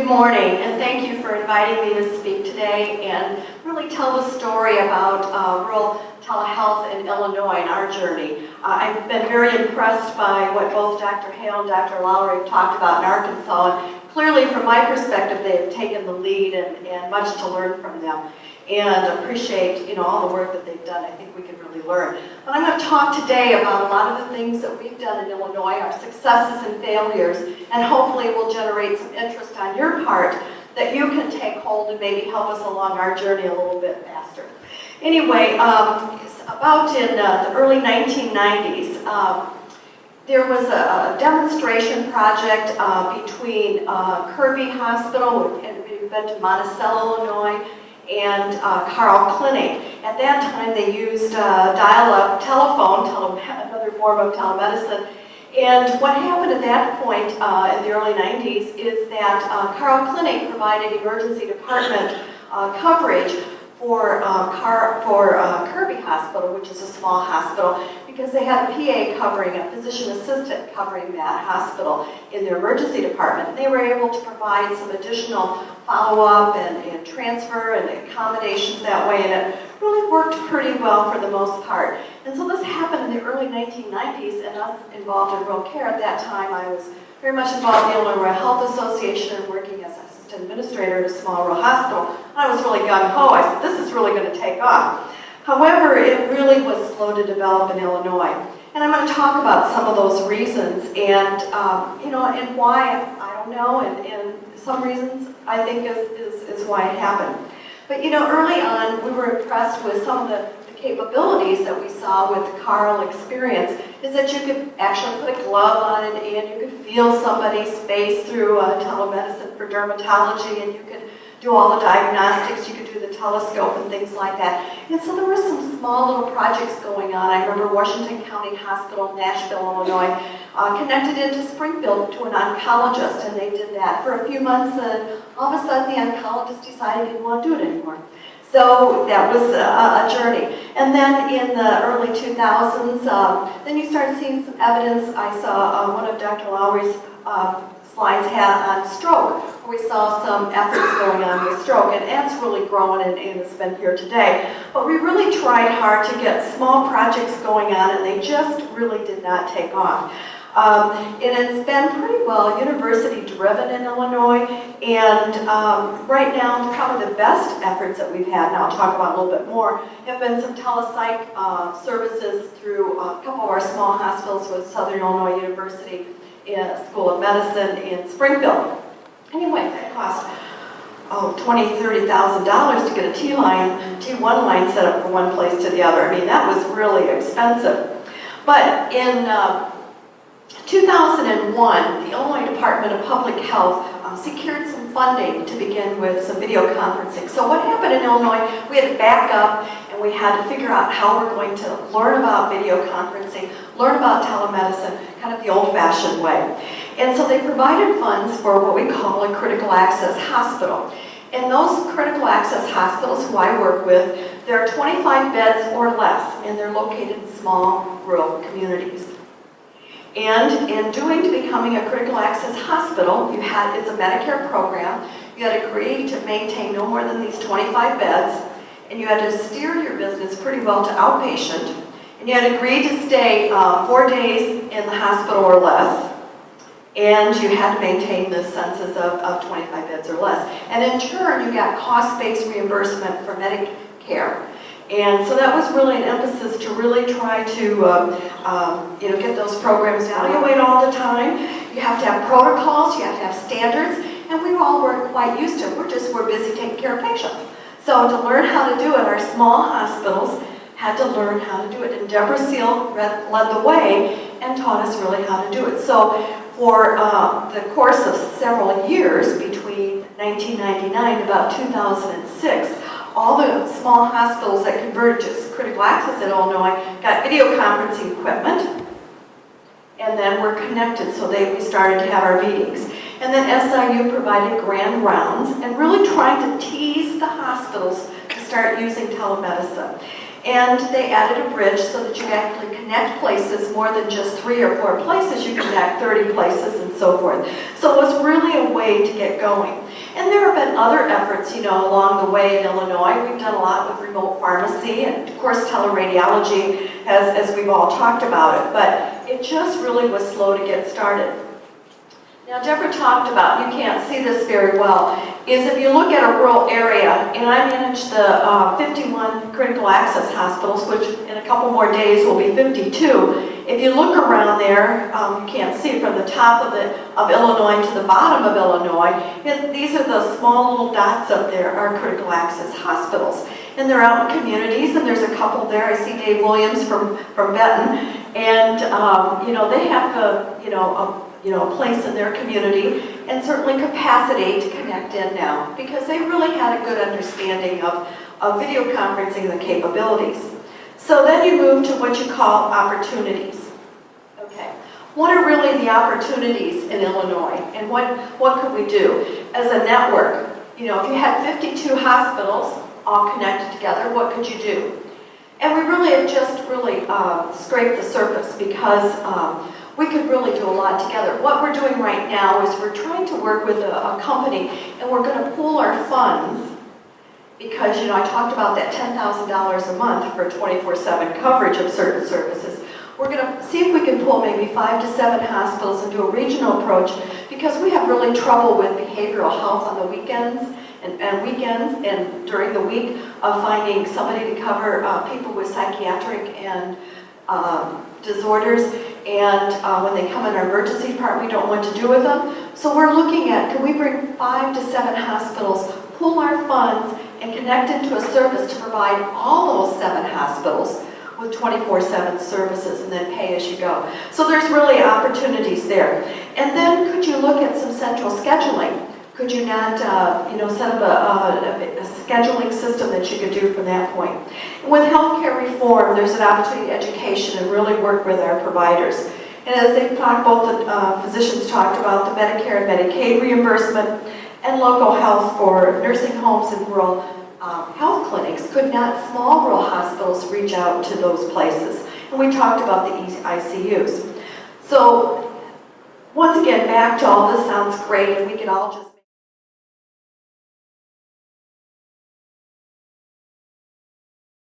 morning, and thank you for inviting me to speak today and really tell the story about rural telehealth in Illinois and our journey. I've been very impressed by what both Dr. Hale and Dr. Lowry have talked about in Arkansas. And clearly, from my perspective, they've taken the lead and much to learn from them. And appreciate, all the work that they've done. I think we can really learn. But I'm going to talk today about a lot of the things that we've done in Illinois, our successes and failures, and hopefully will generate some interest on your part that you can take hold and maybe help us along our journey a little bit faster. Anyway, about in the early 1990s, there was a demonstration project between Kirby Hospital, and we've been to Monticello, Illinois, and Carl Clinic. At that time, they used dial-up telephone, another form of telemedicine. And what happened at that point in the early 90s is that Carl Clinic provided emergency department coverage for Kirby Hospital, which is a small hospital, because they had a PA covering, a physician assistant covering that hospital in their emergency department. They were able to provide some additional follow-up and transfer and accommodations that way, and it really worked pretty well for the most part. And so this happened in the early 1990s, and I was involved in rural care. At that time, I was very much involved in the Illinois Rural Health Association and working as an assistant administrator at a small rural hospital. I was really gung-ho. I said, this is really going to take off. However, it really was slow to develop in Illinois. And I'm going to talk about some of those reasons and, and why, I don't know, and some reasons I think is why it happened. But, early on, we were impressed with some of the capabilities that we saw with the Carl experience, is that you could actually put a glove on it and you could feel somebody's face through telemedicine for dermatology, and you could do all the diagnostics, you could do the telescope and things like that. And so there were some small little projects going on. I remember Washington County Hospital, Nashville, Illinois, connected into Springfield to an oncologist, and they did that for a few months, and all of a sudden the oncologist decided he didn't want to do it anymore. So that was a journey. And then in the early 2000s, then you started seeing some evidence. I saw one of Dr. Lowry's slides had on stroke, where we saw some efforts going on with stroke, and that's really grown and it's been here today. But we really tried hard to get small projects going on, and they just really did not take off. And it's been pretty well university-driven in Illinois, and right now, probably the best efforts that we've had, and I'll talk about a little bit more, have been some telepsych services through a couple of our small hospitals with Southern Illinois University School of Medicine in Springfield. Anyway, that cost $20,000 to $30,000 to get a T1 line set up from one place to the other. I mean, that was really expensive. But in 2001, the Illinois Department of Public Health secured some funding to begin with some video conferencing. So what happened in Illinois, we had to back up and we had to figure out how we're going to learn about video conferencing, learn about telemedicine, kind of the old-fashioned way. And so they provided funds for what we call a critical access hospital. And those critical access hospitals who I work with, there are 25 beds or less, and they're located in small rural communities. And in becoming a critical access hospital, it's a Medicare program. You had to agree to maintain no more than these 25 beds, and you had to steer your business pretty well to outpatient, and you had to agree to stay 4 days in the hospital or less, and you had to maintain the census of 25 beds or less. And in turn, you got cost-based reimbursement for Medicare. And so that was really an emphasis to really try to get those programs evaluated all the time. You have to have protocols, you have to have standards, and we all were quite used to it. We're busy taking care of patients. So to learn how to do it, our small hospitals had to learn how to do it. And Deborah Seal led the way and taught us really how to do it. So for the course of several years, between 1999 and about 2006, all the small hospitals that converted to critical access in Illinois got video conferencing equipment, and then were connected, so we started to have our meetings. And then SIU provided grand rounds and really trying to tease the hospitals to start using telemedicine. And they added a bridge so that you could actually connect places more than just 3 or 4 places. You could connect 30 places and so forth. So it was really a way to get going. And there have been other efforts, along the way in Illinois. We've done a lot with remote pharmacy, and of course teleradiology, as we've all talked about it, but it just really was slow to get started. Now, Deborah talked about, you can't see this very well, is if you look at a rural area, and I manage the 51 critical access hospitals, which in a couple more days will be 52. If you look around there, you can't see it from the top of Illinois to the bottom of Illinois, these are the small little dots up there, are critical access hospitals. And they're out in communities, and there's a couple there. I see Dave Williams from Benton, and they have a place in their community, and certainly capacity to connect in now, because they really had a good understanding of video conferencing and the capabilities. So then you move to what you call opportunities. Okay, what are really the opportunities in Illinois, and what could we do as a network? If you had 52 hospitals all connected together, what could you do? And we really have just scraped the surface, because we could really do a lot together. What we're doing right now is we're trying to work with a company, and we're going to pool our funds, because I talked about that $10,000 a month for 24/7 coverage of certain services. We're going to see if we can pull maybe 5 to 7 hospitals and do a regional approach, because we have really trouble with behavioral health on the weekends and during the week of finding somebody to cover people with psychiatric and disorders, and when they come in our emergency department, we don't know what to do with them. So we're looking at, can we bring 5 to 7 hospitals, pool our funds, and connect into a service to provide all those 7 hospitals with 24/7 services, and then pay as you go. So there's really opportunities there. And then could you look at some central scheduling? Could you not, set up a scheduling system that you could do from that point? With healthcare reform, there's an opportunity to education and really work with our providers. And as they've talked, both the physicians talked about the Medicare and Medicaid reimbursement and local health for nursing homes and rural health clinics. Could not small rural hospitals reach out to those places? And we talked about the ICUs. So once again, back to all this sounds great, and we can all just